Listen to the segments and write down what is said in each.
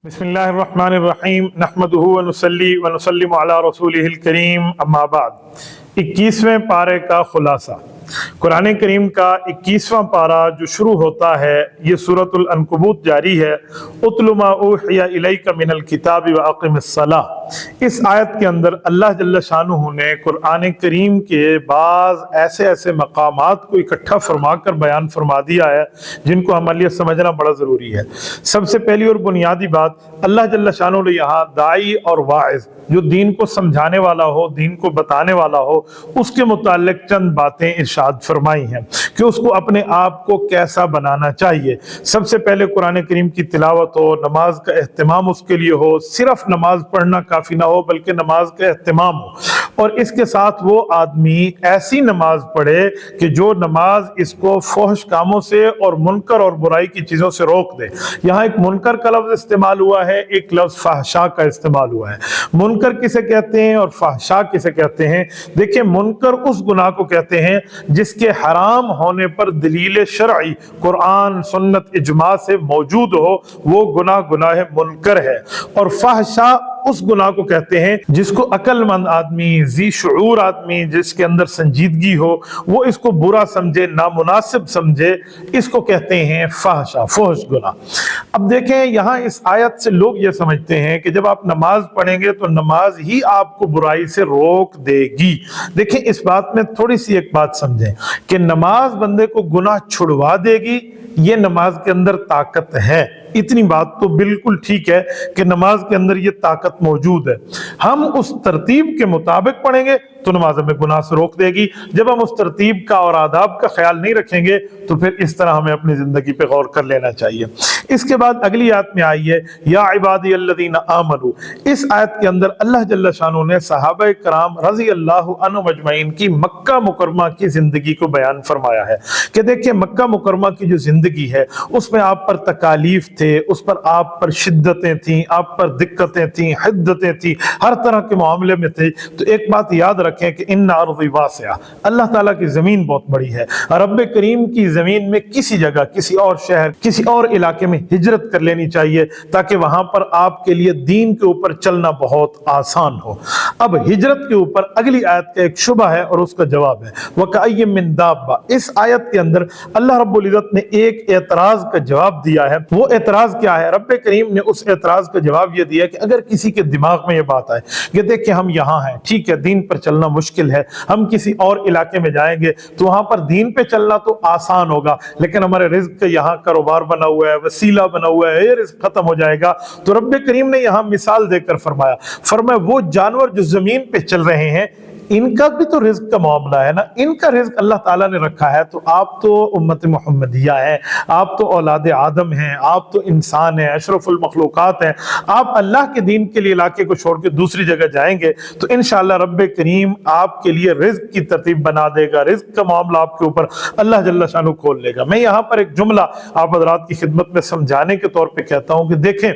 बिस्मिल्लाहिर्रहमानिर्रहीम नहमदुहु व नुसल्ली व नुसल्लिमु अला रसूलिहिल करीम अम्मा बाद। 21वें पारे का खुलासा। कुरान करीम का 21वां पारा जो शुरू होता है, ये सूरतुल अनकबूत जारी है। उतलु मा उहिया इलैका मिनल किताबि व अक़िमिस्सलाह। इस आयत के अंदर अल्लाह जल्ल शानुहु ने कुरान करीम के बाज़ ऐसे मकामात को इकट्ठा फरमा कर बयान फरमा दिया है जिनको हमारे लिए समझना बड़ा ज़रूरी है। सबसे पहली और बुनियादी बात, अल्लाह जल्ल शानुहु ने यहाँ दाई और वाइज़, जो दीन को समझाने वाला हो, दीन को बताने वाला हो, उसके मुताल्लिक चंद बातें इरशाद फरमाई हैं कि उसको अपने आप को कैसा बनाना चाहिए। सबसे पहले कुरान करीम की तिलावत हो, नमाज का एहतमाम उसके लिए हो, सिर्फ नमाज पढ़ना काफ़ी ना हो बल्कि नमाज का एहतमाम हो, और इसके साथ वो आदमी ऐसी नमाज पढ़े कि जो नमाज इसको फहश कामों से और मुनकर और बुराई की चीज़ों से रोक दे। यहाँ एक मुनकर का लफ्ज़ इस्तेमाल हुआ है, एक लफ्ज़ फहशा का इस्तेमाल हुआ है। मुनकर किसे कहते हैं और फहशा किसे कहते हैं? देखिए, मुनकर उस गुनाह को कहते हैं जिसके हराम होने पर दलील शरई कुरान सुन्नत इजमा से मौजूद हो, वो गुनाह मुनकर है। और फहशा उस गुनाह को कहते हैं जिसको अक्लमंद आदमी, जी शऊर आदमी, जिसके अंदर संजीदगी हो, वो इसको बुरा समझे, नामुनासिब समझे, इसको कहते हैं फहशा, फहश गुनाह। अब देखें, यहाँ इस आयत से लोग ये समझते हैं कि जब आप नमाज पढ़ेंगे तो नमाज ही आपको बुराई से रोक देगी। देखें, इस बात में थोड़ी सी एक बात समझें कि नमाज बंदे को गुनाह छुड़वा देगी, ये नमाज के अंदर ताकत है। इतनी बात तो बिल्कुल ठीक है कि नमाज के अंदर ये ताकत मौजूद है। हम उस तरतीब के मुताबिक पढ़ेंगे तो नमाज हमें गुनाह से रोक देगी। जब हम उस तरतीब का और आदाब का ख्याल नहीं रखेंगे तो फिर इस तरह हमें अपनी जिंदगी पे गौर कर लेना चाहिए। इसके बाद अगली आयत में आई है, या इबादी अल्लज़ीना आमनू। इस आयत के अंदर अल्लाह जल्ल शानुहु ने सहाबा कराम रज़ी अल्लाहु अन्हुम अजमईन की मक्का मुकरमा की जिंदगी को बयान फरमाया है कि देखिए, मक्का मुकरमा की जो जिंदगी है उसमें आप पर तकालीफ थे, उस पर आप पर शिद्दतें थी, आप पर दिक्कतें थी, हिद्दतें थी, हर तरह के मामले में थे। तो एक बात याद रखें कि इन्ना अर्ज़ी वासिआ, अल्लाह ताला की ज़मीन बहुत बड़ी है। रब्बे करीम की ज़मीन में किसी जगह, किसी और शहर, किसी और इलाके में हिजरत कर लेनी चाहिए ताकि वहां पर आपके लिए दीन के ऊपर चलना बहुत आसान हो। अब हिजरत के ऊपर अगली आयत का एक शुबा है और उसका जवाब है वकअय्यिम मिन दाब्बा। इस आयत के अंदर अल्लाह रब्बुल इज़्ज़त ने एक एतराज का जवाब दिया है। वो एतराज क्या है? रब्बे करीम ने उस एतराज का जवाब ये दिया कि अगर किसी के दिमाग में ये बात आए कि देखिए, हम यहाँ हैं, ठीक है, दीन पर चलना मुश्किल है, हम किसी और इलाके में जाएंगे तो वहां पर दीन पे चलना तो आसान होगा, लेकिन हमारे रिज्क का यहाँ कारोबार बना हुआ है, वसीला बना हुआ है, ये रिज्क खत्म हो जाएगा। तो रब्बे करीम ने यहाँ मिसाल देकर फरमाया वो जानवर जो जमीन पे चल रहे हैं, इनका भी तो रिज्क का मामला है ना, इनका रिज्क अल्लाह ताला ने रखा है। तो आप तो उम्मत मुहम्मदिया है, आप तो औलाद आदम हैं, आप तो इंसान हैं, अशरफुल मखलूकात हैं। आप अल्लाह के दीन के लिए इलाके को छोड़ के दूसरी जगह जाएंगे तो इंशाअल्लाह रब्बे करीम आपके लिए रिज्क की तरतीब बना देगा, रिज्क का मामला आपके ऊपर अल्लाह जल्ल शानुहु खोल लेगा। मैं यहाँ पर एक जुमला आप हज़रात की खिदमत में समझाने के तौर पर कहता हूँ कि देखें,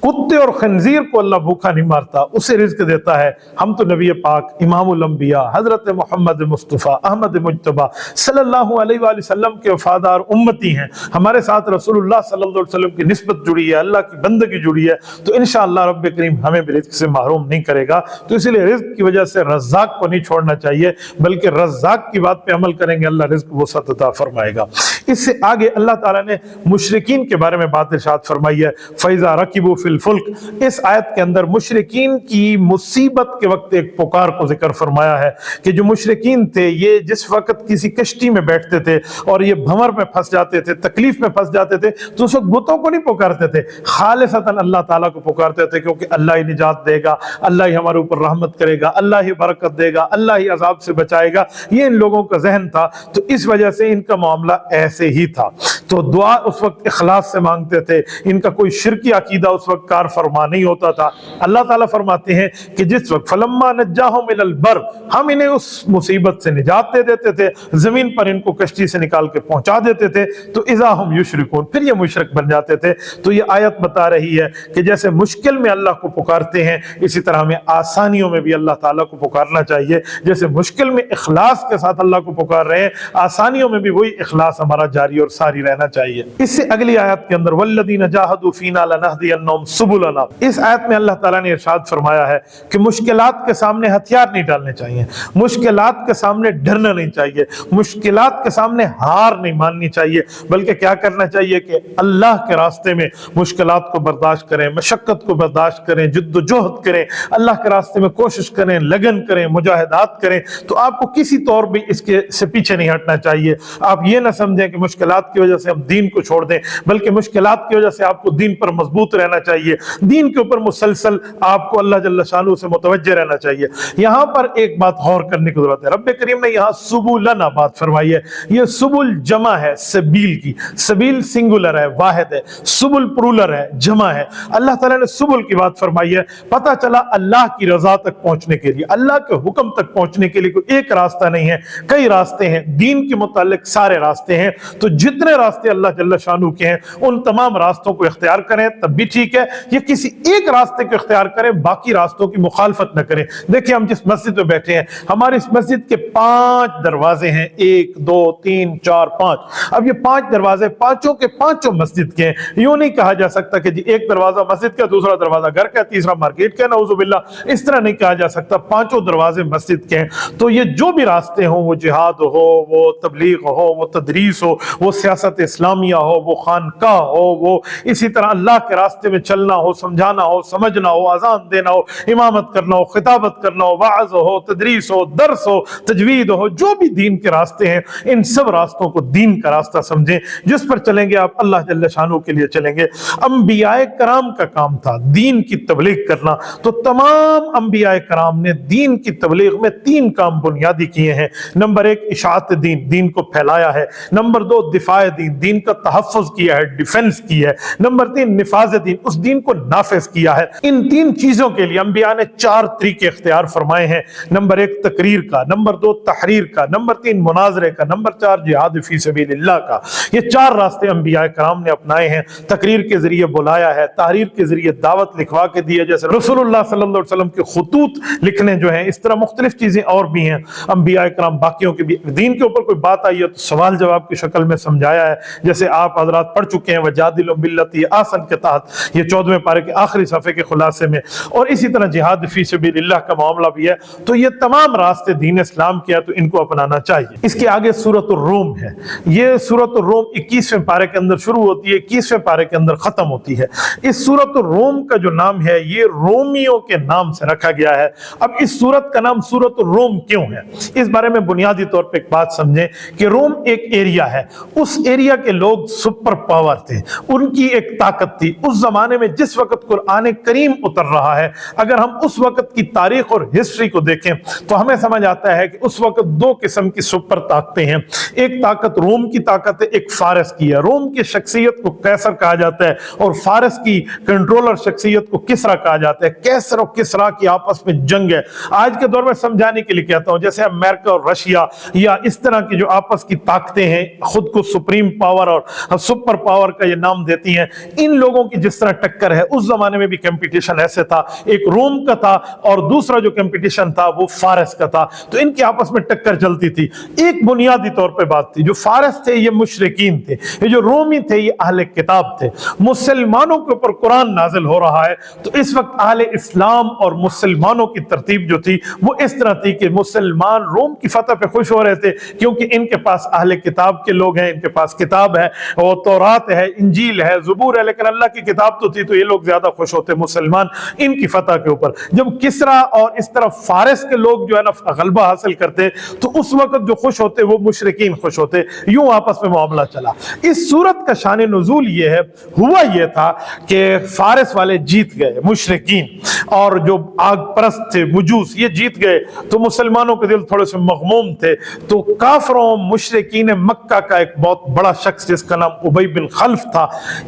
कुत्ते और खंजीर को अल्लाह भूखा नहीं मारता, उसे रिज्क देता है। हम तो नबी पाक इमाम अंबिया हजरत मोहम्मद मुस्तफ़ा अहमद मुज्तबा सल्लल्लाहु अलैहि वसल्लम के वफादार उम्मती हैं। हमारे साथ रसूलुल्लाह सल्लल्लाहु अलैहि वसल्लम की निस्बत जुड़ी है, अल्लाह की बंदगी जुड़ी है। तो इंशाअल्लाह रब्बे करीम हमें भी रिज़्क से महरूम नहीं करेगा। तो इसलिए रिज़्क की वजह से रज़्ज़ाक़ को नहीं छोड़ना चाहिए, बल्कि रज़्ज़ाक़ की बात पे अमल करेंगे, अल्लाह रिज़्क वसअत अता फरमाएगा। इससे आगे अल्लाह ताला ने मुशरिकीन के बारे में बात इरशाद फरमाई है, फ़इज़ा रकिबू फिल फुल्क। इस आयत के अंदर मुशरिकीन की मुसीबत के वक्त एक पुकार को जिक्र फरमाया है कि जो मुशरिकीन थे, ये जिस वक्त किसी कश्ती में बैठते थे और ये भंवर में फंस जाते थे, तकलीफ में फंस जाते थे, तो उस वक्त बुतों को नहीं पुकारते थे, खालिसतन अल्लाह ताला को पुकारते थे, क्योंकि अल्लाह ही निजात देगा, अल्लाह ही हमारे ऊपर रहमत करेगा, अल्लाह ही बरकत देगा, अल्लाह ही अजाब से बचाएगा। ये इन लोगों का जहन था। तो इस वजह से इनका मामला ऐसे ही था। तो दुआ उस वक्त इखलास से मांगते थे, इनका कोई शिरकी अकीदा उस वक्त कार फरमा नहीं होता था। अल्लाह ताला फरमाते हैं कि जिस वक्त फलम्मा नज्जाहुम मिनल बर, बर हम इन्हें उस मुसीबत से निजात दे देते थे, जमीन पर इनको कश्ती से निकाल के पहुंचा देते थे, तो इज़ा हम युशरिकून, फिर ये मुशरिक बन जाते थे। तो ये आयत बता रही है कि जैसे मुश्किल में अल्लाह को पुकारते हैं, इसी तरह हमें आसानियों में भी अल्लाह ताला को पुकारना चाहिए। जैसे मुश्किल में इखलास के साथ अल्लाह को पुकार रहे हैं, आसानियों में भी वही इखलास हमारा जारी और सारी रहना चाहिए। इससे अगली आयत के अंदर वल्लदीना जाहदू फीना लनहदियन्नहुम सुबुलना, इस आयत में अल्लाह ताला ने इरशाद फरमाया है कि मुश्किलात के सामने हथियार नहीं डालने चाहिए, मुश्किलात के सामने डरना नहीं चाहिए, मुश्किलात के सामने हार नहीं माननी चाहिए, बल्कि क्या करना चाहिए कि अल्लाह के रास्ते में मुश्किलात को बर्दाश्त करें, मशक्कत को बर्दाश्त करें, जिद्दोजहद करें, अल्लाह के रास्ते में कोशिश करें, लगन करें, मुजाहिदात करें। तो आपको किसी तौर भी इसके से पीछे नहीं हटना चाहिए। आप ये ना समझें कि मुश्किलात की वजह से हम दीन को छोड़ दें, बल्कि मुश्किलात की वजह से आपको दीन पर मजबूत रहना चाहिए, दीन के ऊपर मुसलसल आपको अल्लाह जल्ल शानू से मुतवज्जे रहना चाहिए। यहाँ पर एक बात गौर करने की जरूरत है, रब्बे करीम ने यहाँ सुबुलना बात फरमाई है, ये सुबुल जमा है सबील की, सबील सिंगुलर है, वाहिद है, सुबुल प्लूरल है, जमा है। अल्लाह ताला ने सुबुल की बात फरमाई है, पता चला अल्लाह की रजा तक पहुंचने के लिए, अल्लाह के हुक्म तक पहुंचने के लिए कोई एक रास्ता नहीं है, कई रास्ते हैं, दीन के मुतालिक सारे रास्ते हैं। तो जितने रास्ते अल्लाह जल्ल शानू के हैं, उन तमाम रास्तों को इख्तियार करें तब भी ठीक है, ये किसी एक रास्ते को इख्तियार करें, बाकी रास्तों की मुखालफत न करें। देखिए हम जिस मस्जिद में बैठे हैं, हमारी इस मस्जिद के 5 दरवाजे हैं, 1 2 3 4 5। अब ये 5 दरवाजे पांचों के पांचों मस्जिद के हैं। यूं नहीं कहा जा सकता कि जी एक दरवाजा मस्जिद का, दूसरा दरवाजा घर का, तीसरा मार्केट का, नऊजुबिल्लाह, इस तरह नहीं कहा जा सकता। पांचों दरवाजे मस्जिद के हैं। तो ये जो भी रास्ते हो, वो जिहाद हो, वो तबलीग हो, वो तदरीस हो, वो सियासत इस्लामिया हो, वो खानकाह हो, वो इसी तरह अल्लाह के रास्ते में चलना हो, समझाना हो, समझना हो, अजान देना हो, इमामत करना हो, खिताबत करना हो, वाज हो, तदरीस हो, दर्स हो, तजवीद हो, जो भी दीन के रास्ते हैं, इन सब रास्तों को दीन का रास्ता समझें, जिस पर चलेंगे आप अल्लाह जल्ल शानू के लिए चलेंगे। अंबियाए कराम का काम था दीन की तबलीग करना, तो तमाम अंबियाए कराम ने दीन की तबलीग में 3 काम बुनियादी किए हैं। नंबर 1 इशाअत दीन, दीन को फैलाया है। नंबर 2 दिफाए दीन, दीन का तहफ़्फ़ुज़ किया है, डिफेंस की है। नंबर 3 निफाज दीन, उस दीन को नाफिज किया है। इन 3 चीजों के लिए अंबिया ने 4 तरीके इख्तियार फरमाए हैं। नंबर 1 तकरीर का, नंबर 2 तहरीर का, नंबर 3 मुनाजरे का, नंबर 4 जिहाद फी सबीलिल्लाह का। ये 4 रास्ते अंबिया कराम ने अपनाए हैं। तकरीर के जरिए बुलाया है, तहरीर के जरिए दावत लिखवा के दी है, जैसे रसूलुल्लाह सल्लल्लाहु अलैहि वसल्लम के खुतूत लिखने जो हैं, इस तरह मुख्तलिफ चीजें और भी हैं। अंबिया कराम बाकियों के भी दीन के ऊपर कोई बात आई है तो सवाल जवाब की शक्ल में समझाया है, जैसे आप हजरात पढ़ चुके हैं वजादिलु बिल्लती आसन के तहत, ये 14वें पारे के आखिरी सफ़े के खुलासे में। और इसी तरह जिहाद फी सबीलिल्लाह का मामला भी है। तो ये तमाम रास्ते दीन इस्लाम के हैं, तो इनको अपनाना चाहिए। इसके आगे सूरत रूम है। ये सूरत रूम 21वें पारे के अंदर शुरू होती है, 21वें पारे के अंदर खत्म होती है। इस सूरत रूम का जो नाम है, ये रोमियों के नाम से रखा गया है। अब इस सूरत का नाम सूरत रूम क्यों है, इस बारे में बुनियादी तौर पर एक बात समझें कि रोम एक एरिया है, उस एरिया के लोग सुपर पावर थे, उनकी एक ताकत थी। उस जमाने में जिस वक्त कुरान करीम उतर रहा है, अगर हम उस वक्त की तारीख और हिस्ट्री को देखें तो हमें समझ आता है कि उस वक्त 2 किस्म की सुपर ताकतें हैं। एक ताकत रोम की ताकत है, एक फारस की है। रोम की शख्सियत को कैसर कहा जाता है और फारस की कंट्रोलर शख्सियत को किसरा कहा जाता है। कैसर और किसरा की आपस में जंग है। आज के दौर में समझाने के लिए कहता हूं, जैसे अमेरिका और रशिया या इस तरह की जो आपस की ताकतें हैं, खुद को सुप्रीम पावर और सुपर पावर का ये नाम देती हैं, इन लोगों की जिस तरह टक्कर है, उस जमाने में भी कंपटीशन ऐसे था। एक रोम का था और दूसरा जो कंपटीशन था वो फारस का था। तो इनकी आपस में टक्कर चलती थी। एक बुनियादी तौर पे बात थी, जो फारस थे ये मुशरिकीन थे, ये जो रोमी थे ये अहले किताब थे। मुसलमानों के ऊपर कुरान नाजिल हो रहा है, तो इस वक्त अहले इस्लाम और मुसलमानों की तरतीब जो थी वो इस तरह थी कि मुसलमान रोम की फतह पे खुश हो रहे थे, क्योंकि इनके पास अहले किताब के लोग हैं, इनके पास किताब है, वो तौरात है, इंजील है, ज़बूर है, लेकिन अल्लाह की किताब तो थी, तो ये लोग ज्यादा खुश होते मुसलमान इनकी फतह के ऊपर। जब किसरा और इस तरफ फारस के लोग जो है ना गलबा हासिल करते, तो उस वक्त जो खुश होते वो मुशरिकीन खुश होते। यूं आपस में मामला चला। इस सूरत का शान नुज़ूल ये है, हुआ ये था कि फारस वाले जीत गए, मुशरिकीन اور جو आग परस्त थे मुजूस, ये जीत गए तो मुसलमानों के दिल थोड़े से मगमूम थे। तो काफरों मुशरिकीन मक्का का एक बहुत बड़ा शख्स जिसका नाम उबई बिन खल्फ था,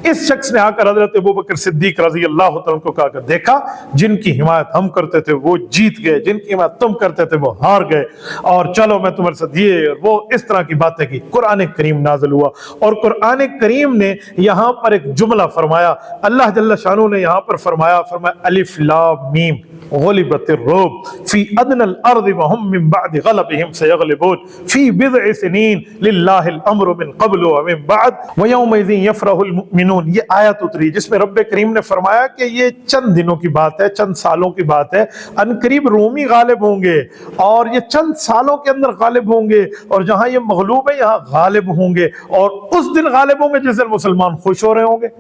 इस शख्स ने आकर हजरत अबू बकर सिद्दीक रजी अल्लाह तआला को कहा, देखा जिनकी हिमायत हम करते थे वो जीत गए, जिनकी हिमायत तुम करते थे वो हार गए, और चलो मैं तुम्हारे साथ ये और वो, इस तरह की बातें की। कुरान करीम नाज़िल हुआ और कुरान करीम ने यहाँ पर एक जुमला फरमाया, अल्लाह जल्ल शानू ने यहाँ पर फरमाया अलिफ लाम मीम गुलिबतिर रूम फी अदनल अर्द व हुम मिन बाद गलबिहिम सयगलिबून फी बिज़इ सिनीन लिल्लाहिल अम्रु मिन क़ब्लु व मिन बाद व यौमइज़िन यफ़रहुल मुमिनून। ये आयत उतरी जिसमें रब्बे करीम ने फरमाया कि ये चंद दिनों की बात है, चंद सालों की बात है, अनकरीब रूमी गालिब होंगे और ये चंद सालों के अंदर गालिब होंगे, और जहां ये मगलूब है यहाँ गालिब होंगे, और उस दिन गालिब होंगे जिस दिन मुसलमान खुश हो रहे होंगे।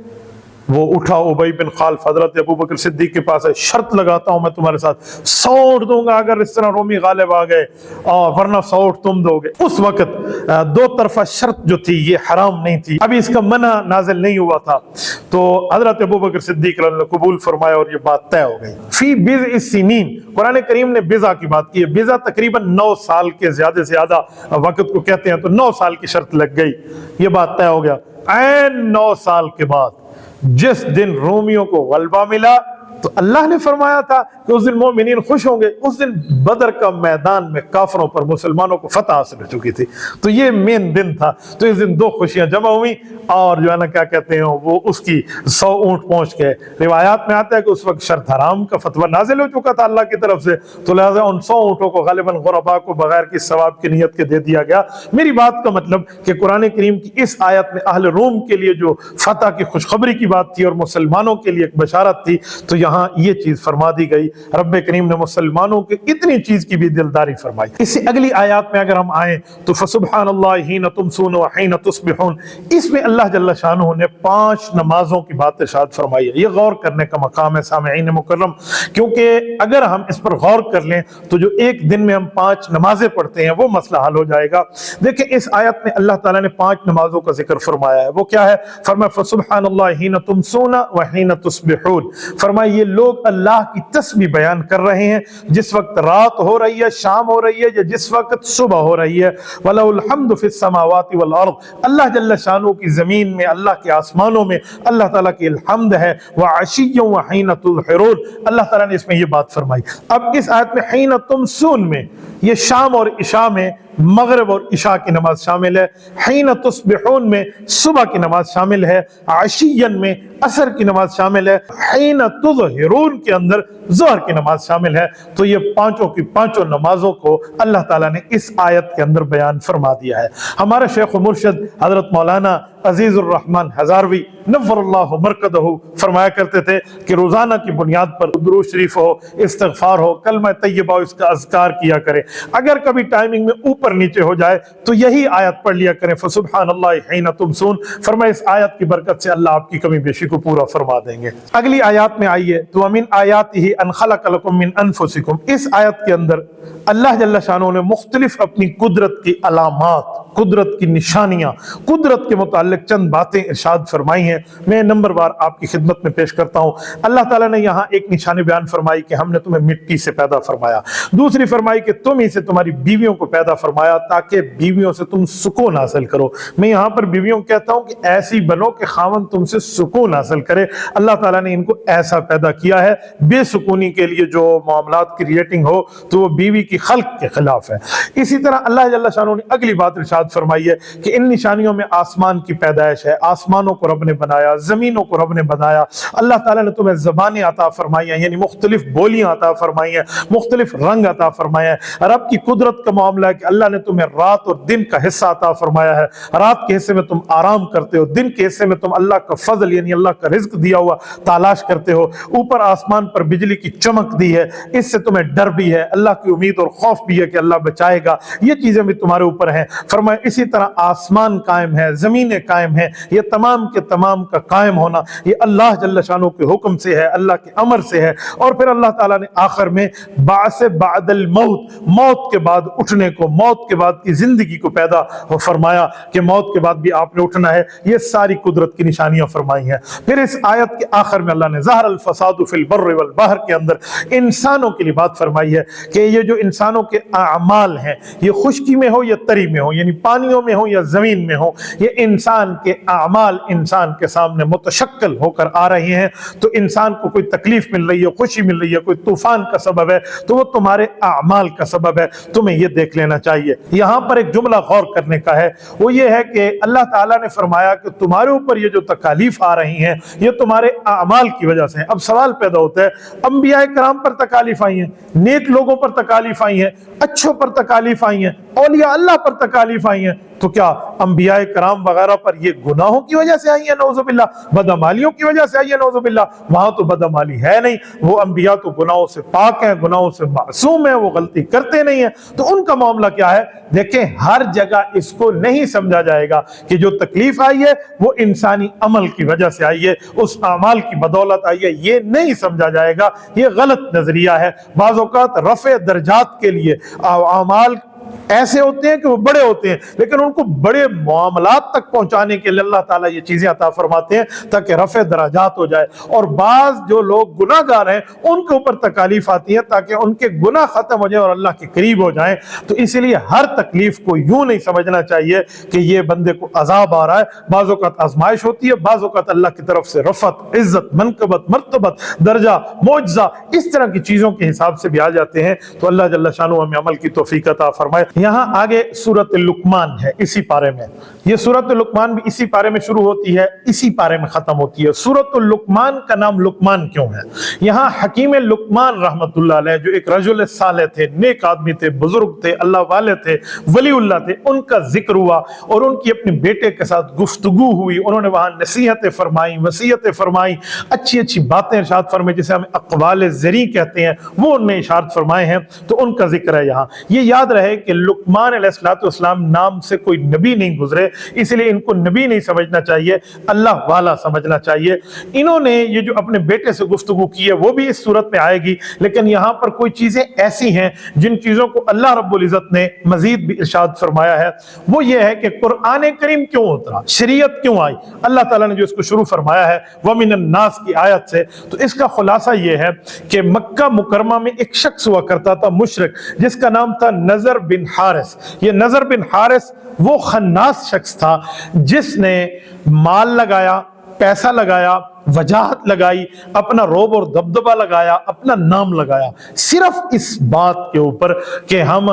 वो उठा उबई बिन खालिफ हजरत अबू बकर सिद्दीक के पास है, शर्त लगाता हूं मैं तुम्हारे साथ 100 ऊँट दूंगा अगर इस तरह रोमी गालिब आ गए, और वरना 100 ऊँट तुम दोगे। उस वक्त दो तरफा शर्त जो थी ये हराम नहीं थी, अभी इसका मना नाजिल नहीं हुआ था, तो हजरत अबू बकर सिद्दीक ने कबूल फरमाया और ये बात तय हो गई। फी बिज़ सिनीन, कुरान करीम ने बिज़ा की बात की है, बिज़ा तकरीबन 9 साल के ज्यादा से ज्यादा वक्त को कहते हैं, तो 9 साल की शर्त लग गई, ये बात तय हो गया। ऐन 9 साल के बाद जिस दिन रोमियों को गलबा मिला तो अल्लाह ने फरमाया था कि उस दिन मोमिनीन खुश होंगे, उस दिन बदर का मैदान में काफरों पर मुसलमानों को फतह हासिल हो चुकी थी, तो ये मेन दिन था। तो इस दिन 2 खुशियां जमा हुई और जो है ना क्या कहते हैं वो उसकी 100 ऊँट पहुंच गए। रिवायात में आता है कि उस वक्त शर्त हराम का फतवा नाजिल हो चुका था अल्लाह की तरफ से, तो लिहाजा उन 100 ऊँटों को गालिबन गुरबा को बगैर की सवाब की नीयत के दे दिया गया। मेरी बात का मतलब कि कुरान करीम की इस आयत में अहले रोम के लिए जो फतह की खुशखबरी की बात थी और मुसलमानों के लिए एक बशारत थी, तो यहाँ ये चीज फरमा दी गई। रब्बे करीम ने मुसलमानों के इतनी चीज की भी दिलदारी फरमाई। इससे अगली आयत में अगर हम आए तो फसुब्हानल्लाह हीना तुमसून व हीना तुस्बिहून, इसमें अल्लाह जल्ल शानुहु ने 5 नमाजों की बात इरशाद फरमाई है। ये गौर करने का मकाम है सामईन मुकर्रम, क्योंकि अगर हम इस पर गौर कर लें तो जो एक दिन में हम 5 नमाजें पढ़ते हैं वो मसला हल हो जाएगा। देखिए इस आयत में अल्लाह ताला ने 5 नमाजों का जिक्र फरमाया है, वो क्या है? फरमाया फसुब्हानल्लाह हीना तुमसून व हीना तुस्बिहून, फरमाया ये लोग अल्लाह की तस्बीह बयान कर रहे हैं जिस वक्त रात हो रही है, शाम हो रही है, या जिस वक्त सुबह हो रही है। वलहुल हम्दु फिस समावाति वल अर्द, अल्लाह जल्ल शानु की जमीन में, अल्लाह के आसमानों में अल्लाह ताला की हम्द है। व अशिय्युन व हीना तुज़हिरून, अल्लाह ताला ने इसमें ये बात फरमाई। अब इस आयत में हीना तुमसून में ये शाम और इशा में मगरिब और इशा की नमाज शामिल है, हीना तुस्बिहून में सुबह की नमाज शामिल है, अशियन में असर की नमाज शामिल है, हीना तुज़हिरून के अंदर ज़ोहर की नमाज शामिल है। तो ये पांचों की पांचों नमाजों को अल्लाह ताला ने इस आयत के अंदर बयान फरमा दिया है। हमारे शेख व मुर्शिद हजरत मौलाना अजीजुर रहमान हजारवी नव्वरल्लाहु मरकदहु फरमाया करते थे कि रोजाना की बुनियाद पर दुरूद शरीफ हो, इस्तिग़फार हो, कलमा तय्यबा हो, इसका अज़कार किया करें। अगर कभी टाइमिंग में ऊपर नीचे हो जाए तो यही आयत पढ़ लिया करें, फसुब्हानल्लाह हीना तुमसून। फरमाया इस आयत की बरकत से अल्लाह आपकी कमी बेशी को पूरा फरमा देंगे। अगली आयत में आइए तो अमीन आयातिही अन खलक़ लकुम मिन अनफुसिकुम, इस आयत के अंदर अल्लाह जल्ल शानो ने मुख्तलिफ अपनी कुदरत की अलामात, कुदरत की निशानियां, कुदरत के मुताल्लिक चंद बातें इरशाद फरमाई हैं। मैं नंबर बार आपकी खिदमत में पेश करता हूँ। अल्लाह ताला ने यहाँ एक निशानी बयान फरमाई कि हमने तुम्हें मिट्टी से पैदा फरमाया। दूसरी फरमाई कि तुम ही से तुम्हारी बीवियों को पैदा फरमाया ताकि बीवियों से तुम सुकून हासिल करो। मैं यहाँ पर बीवियों को कहता हूँ कि ऐसी बनो कि खावन तुमसे सुकून हासिल करे। अल्लाह ताला ने इनको ऐसा पैदा किया है, बेसुकूनी के लिए जो मामलात क्रिएटिंग हो तो वो बीवी की खल्क के खिलाफ है। इसी तरह अल्लाह जल्ल शानो ने अगली बात इरशाद फरमाई है कि इन निशानियों में आसमान की पैदाइश है, आसमानों को रब ने बनाया, जमीनों को रब ने बनाया। अल्लाह ताला ने तुम्हें ज़बानें अता फरमाई हैं, यानी मुख्तलिफ बोलियां अता फरमाई हैं, मुख्तलिफ रंग अता फरमाया है। रब की कुदरत का मामला है कि अल्लाह ने तुम्हें रात और दिन का हिस्सा अता फरमाया है। रात के हिस्से में तुम आराम करते हो, दिन के हिस्से में तुम अल्लाह का फजल यानी अल्लाह का रिज्क दिया हुआ तलाश करते हो। ऊपर आसमान पर बिजली की चमक दी है, इससे तुम्हें डर भी है, अल्लाह की उम्मीद और खौफ भी है कि अल्लाह बचाएगा। ये चीजें भी तुम्हारे ऊपर हैं। फरमाया फरमाया इसी तरह आसमान कायम है, ज़मीनें कायम है, ये तमाम के तमाम का कायम होना ये अल्लाह जल्ल शानो के हुक्म से है, अल्लाह के अमर से है। और फिर अल्लाह ताला ने आखिर में बासे बादल मौत, मौत के बाद उठने को, मौत के बाद की जिंदगी को पैदा फरमाया कि मौत के बाद भी आपने उठना है। ये सारी कुदरत की निशानियां फरमाई हैं। फिर इस आयत के आखिर में अल्लाह ने ज़हर अल फसादु फिल बर्रि वल बहर के अंदर इंसानों के लिए बात फरमाई है कि ये जो इंसानों के आमाल हैं, ये खुश्की में हो या तरी में हो, यानी पानियों में हो या जमीन में हो, ये इंसान के आमाल इंसान के सामने मुतशक्कल होकर आ रहे हैं। तो इंसान को कोई तकलीफ मिल रही है, खुशी मिल रही है, कोई तूफान का सबब है, तो वो तुम्हारे आमाल का सबब है, तुम्हें ये देख लेना चाहिए। यहाँ पर एक जुमला गौर करने का है, वो ये है कि अल्लाह ताला ने फरमाया कि तुम्हारे ऊपर ये जो तकालीफ आ रही हैं ये तुम्हारे आमाल की वजह से है। अब सवाल पैदा होता है, अंबिया कराम पर तकालीफ आई हैं, नेक लोगों पर तकालीफ आई हैं, अच्छों पर तकालीफ आई हैं, औलिया अल्लाह पर तकालीफ आई हैं, तो क्या अंबिया कराम वगैरह पर ये गुनाहों की वजह से आई है नौजुबिल्लाह, बदअमालियों की वजह से आई है नौजुबिल्लाह? वहां तो बदअमाली है नहीं, वो अंबिया तो गुनाहों से पाक हैं, गुनाहों से मासूम है, वो गलती करते नहीं है। तो उनका मामला क्या है? देखें, हर जगह इसको नहीं समझा जाएगा कि जो तकलीफ आई है वो इंसानी अमल की वजह से आई है, उस अमाल की बदौलत आई है, ये नहीं समझा जाएगा। ये गलत नजरिया है। बाज़ औक़ात रफ़े दर्जात के लिए अमाल ऐसे होते हैं कि वो बड़े होते हैं, लेकिन उनको बड़े मामलात तक पहुंचाने के लिए अल्लाह ताला ये चीजें अता फरमाते हैं ताकि रफ़े दराजात हो जाए। और बाज जो लोग गुनाहगार हैं उनके ऊपर तकालीफ आती है ताकि उनके गुनाह खत्म हो जाए और अल्लाह के करीब हो जाए। तो इसलिए हर तकलीफ को यूं नहीं समझना चाहिए कि ये बंदे को अजाब आ रहा है। बाज़ औक़ात आजमाइश होती है, बाज़ औक़ात अल्लाह की तरफ से रफ़त, इज्जत, मनकबत, मर्तबत, दर्जा, मौजज़ा, इस तरह की चीजों के हिसाब से भी आ जाते हैं। तो अल्लाह जल्ल शानु हमें अमल की तौफीक अता फरमाए। यहाँ आगे सूरत लुकमान है इसी पारे में, ये सूरत लुकमान भी इसी पारे में शुरू होती है, इसी पारे में खत्म होती है। सूरत लुकमान का नाम लुकमान क्यों है? यहाँ हकीम लुकमान रहमतुल्लाह अलैह जो एक रजुल साले थे, नेक आदमी थे, बुजुर्ग थे, अल्लाह वाले थे, वलीउल्लाह थे, उनका जिक्र हुआ और उनकी अपने बेटे के साथ गुफ्तगू हुई। उन्होंने वहां नसीहतें फरमाई, वसीयतें फरमाई, अच्छी अच्छी बातें इरशाद फरमाई, जिसे हम अक़वाल ज़री कहते हैं, वो उन्होंने इरशाद फरमाए हैं। तो उनका जिक्र है यहाँ। ये याद रहे कि लुकमान अलैहिस्सलाम नाम से कोई नबी नहीं गुजरे, इसलिए इनको नबी नहीं समझना चाहिए, अल्लाह वाला समझना चाहिए। इन्होंने ये जो अपने बेटे से गुफ्तगू की है वो भी इस सूरत में आएगी, लेकिन यहाँ पर कोई चीजें ऐसी हैं जिन चीजों को अल्लाह रब्बुल इज्जत ने मजीद भी इरशाद फरमाया है। वो ये है कि कुरान करीम क्यों उतरा, शरीयत क्यों आई। अल्लाह ताला ने जो इसको शुरू फरमाया है वमिनन नास की आयत से, तो इसका खुलासा ये है कि मक्का मुकरमा में एक शख्स हुआ करता था, मुशरिक, जिसका नाम था नजर बिन हारिस। ये नजर बिन हारिस वो खन्नास शख्स था जिसने माल लगाया, पैसा लगाया, वजाहत लगाई, अपना रोब और दबदबा लगाया, अपना नाम लगाया, सिर्फ इस बात के ऊपर कि हम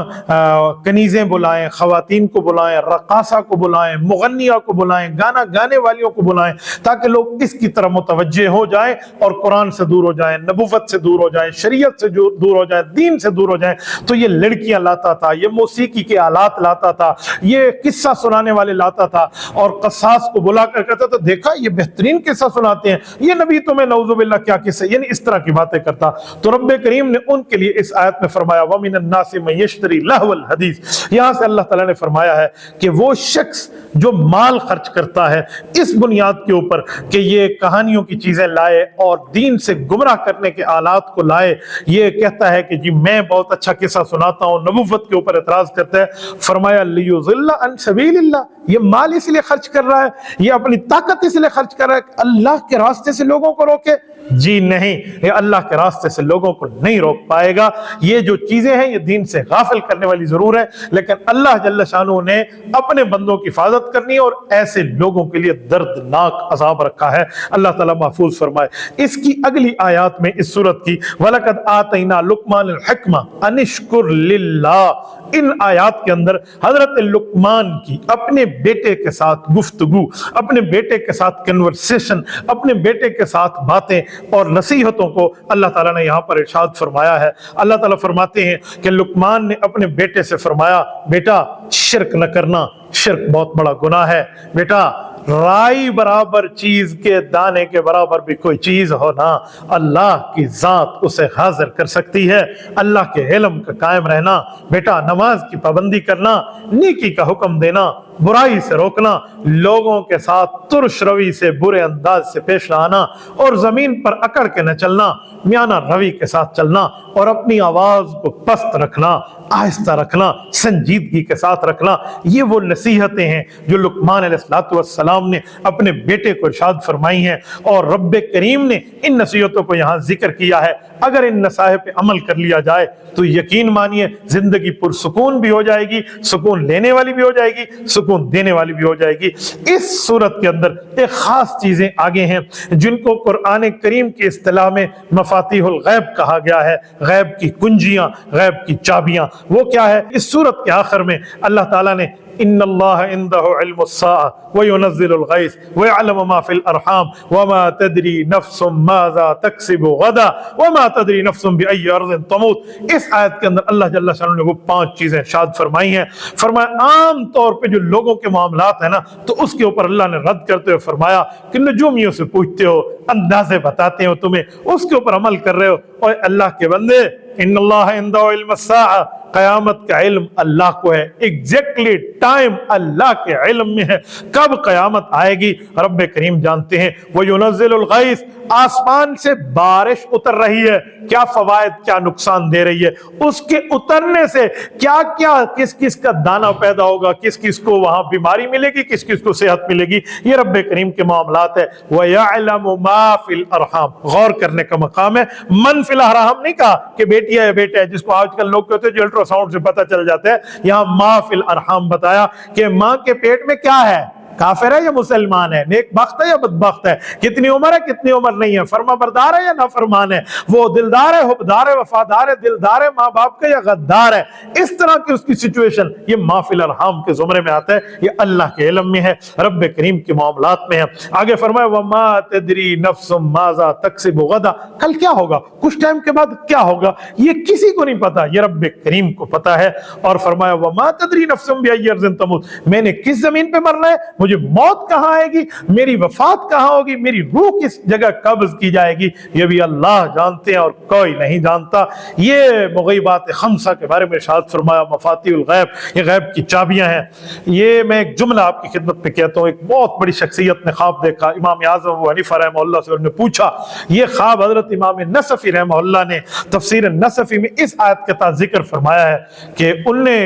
कनीज़ें बुलाएं, ख़वातीन को बुलाएं, रक़ासा को बुलाएं, मुगन्निया को बुलाएं, गाना गाने वालियों को बुलाएं, ताकि लोग इसकी तरफ मुतवज्जे हो जाएं और कुरान से दूर हो जाएं, नबुव्वत से दूर हो जाएं, शरीयत से दूर हो जाएं, दीन से दूर हो जाएं। तो ये लड़कियां लाता था, ये मौसीकी के आलात लाता था, ये किस्सा सुनाने वाले लाता था और क़सास को बुला कर कहता था, देखा ये बेहतरीन किस्सा सुनाते हैं, ये नबी तुम्हें नऊजुबिल्लाह क्या किस्से, यानी इस तरह की बातें करता। तो रब्बे करीम ने उनके लिए इस आयत में फरमाया वमिनन नासि मन यश्तरी लहवल हदीस। यहां से अल्लाह ताला ने फरमाया है कि वो शख्स जो माल खर्च करता है इस बुनियाद के ऊपर कि ये कहानियों की चीजें लाए और दीन से गुमराह करने के आलात को लाए, ये कहता है कि जी मैं बहुत अच्छा किस्सा सुनाता हूं, नबुव्वत के ऊपर एतराज करता है। फरमाया लियुज़िल्ला अन सबीलिल्लाह, ये माल इसलिए खर्च कर रहा है, ये अपनी ताकत इसलिए खर्च कर रहा है कि अल्लाह के रास्ते से लोगों को रोके? जी नहीं, ये अल्लाह के रास्ते से लोगों को नहीं रोक पाएगा। ये जो चीजें हैं ये दीन से गाफिल करने वाली जरूर है, लेकिन अल्लाह जल्ल शानू ने अपने बंदों की हिफाजत करनी है और ऐसे लोगों के लिए दर्दनाक अजाब रखा है। अल्लाह ताला महफूज फरमाए। इसकी अगली आयत में इस सूरत की वलकद आतैना लुकमानिल हिक्मा अनिश्कुर लिल्लाह, इन आयात के अंदर हजरत लुकमान की अपने बेटे के साथ गुफ्तगू, अपने बेटे के साथ कन्वर्सेशन, अपने बेटे के साथ बातें और नसीहतों को अल्लाह ताला ने यहाँ पर इरशाद फरमाया है। अल्लाह ताला फरमाते हैं कि लुकमान ने अपने बेटे से फरमाया, बेटा शिर्क न करना, शिर्क बहुत बड़ा गुनाह है, बेटा राई बराबर चीज के दाने के बराबर भी कोई चीज हो ना, अल्लाह की जात उसे हाजिर कर सकती है। अल्लाह के इल्म का कायम रहना, बेटा नमाज की पाबंदी करना, नेकी का हुक्म देना, बुराई से रोकना, लोगों के साथ तुर्श रवि से बुरे अंदाज से पेश आना और जमीन पर अकड़ के न चलना, म्याना रवि के साथ चलना और अपनी आवाज को पस्त रखना, आहिस्ता रखना, संजीदगी के साथ रखना, ये वो नसीहतें हैं जो लुकमान अलैहिस्सलाम ने अपने बेटे को इरशाद फरमाई हैं और रब्बे करीम ने इन नसीहतों को यहाँ जिक्र किया है। अगर इन नसाहे पे अमल कर लिया जाए तो यकीन मानिए जिंदगी पुरसुकून भी हो जाएगी, सुकून लेने वाली भी हो जाएगी, सुकून देने वाली भी हो जाएगी। इस सूरत के अंदर एक खास चीजें आगे हैं जिनको कुरान करीम की इस्तिलाह में मफातिहुल गैब कहा गया है, गैब की कुंजियां, गैब की चाबियां। वो क्या है? इस सूरत के आखिर में अल्लाह ताला ने इन्नल्लाह इंदहु इल्मुस्साअ व युनज़्ज़िलुल गैस व यअलमु मा फिल अरहाम व मा तदरी नफ्सुम माज़ा तक्सिबु गदा व मा तदरी नफ्सुम बिअय्यि अर्ज़िन तमूत। इस आयत के अंदर अल्लाह जल्ल शान ने वो 5 चीजें इरशाद फरमाई हैं। फरमाया आम तौर पे जो लोगों के मामलात है ना, तो उसके ऊपर अल्लाह ने रद्द करते हुए फरमाया कि नजूमियों से पूछते हो, अंदाजे बताते हो तुम्हें, उसके ऊपर अमल कर रहे हो। और अल्लाह के बंदे, इन्नल्लाह इंदहु इल्मुस्साअ, क़यामत का इल्म अल्लाह को है, एग्जैक्टली टाइम अल्लाह के इल्म में है। कब क़यामत आएगी रब्बे करीम जानते हैं। वो युनज़्ज़िलुल गैस, आसमान से बारिश उतर रही है, क्या फवायद क्या नुकसान दे रही है, उसके उतरने से क्या क्या किस किस का दाना पैदा होगा, किस किस को वहां बीमारी मिलेगी, किस किस को सेहत मिलेगी, ये रब्बे करीम के मामलात है। व यअलमु मा फिल अरहाम, गौर करने का मकाम है। मन फिल अरहाम नहीं कहा कि बेटी है बेटा है, जिसको आजकल लोग कहते हैं जो अल्ट्रासाउंड से पता चल जाता है। यहाँ मा फिल अरहाम बताया कि माँ के पेट में क्या है, काफिर है या मुसलमान है, नेक बख्त है या बदबख्त है, कितनी उम्र है कितनी उम्र नहीं है, फर्मा बरदार है या नाफरमान है, वो दिलदार है, हुबदार है, वफादार है, दिलदार है माँ बाप का या गद्दार है। इस तरह की उसकी सिचुएशन ये माफिल अरहाम के जुमरे में आता है। ये अल्लाह के इल्म में है, रब्बे करीम के मामलात में है। आगे फरमाया वमा तदरी नफ्सुम माज़ा तक्सिबु गदा, कल क्या होगा, कुछ टाइम के बाद क्या होगा, ये किसी को नहीं पता, ये रब्बे करीम को पता है। और फरमाया वमा तदरी नफ्सुम बिअय्यि अर्ज़िन तमूत, मैंने किस जमीन पे मरना है, मुझे मौत कहां आएगी, मेरी वफात कहां होगी, मेरी रूह किस जगह कब्ज की जाएगी, ये भी अल्लाह जानते हैं और कोई नहीं जानता। ये मुग़ीबात खम्सा के बारे में इरशाद फरमाया मफातिहुल गैब, ये गैब की चाबियां हैं। ये मैं एक जुमला आपकी खिदमत में कहता हूँ। एक बहुत बड़ी शख्सियत ने ख्वाब देखा, इमाम आज़म अबू हनीफा रहमहुल्लाह से उन्होंने पूछा। ये ख्वाब हजरत इमाम नसफी रहमहुल्लाह ने तफसीर नसफी में इस आयत के तहत जिक्र फरमाया है कि उनने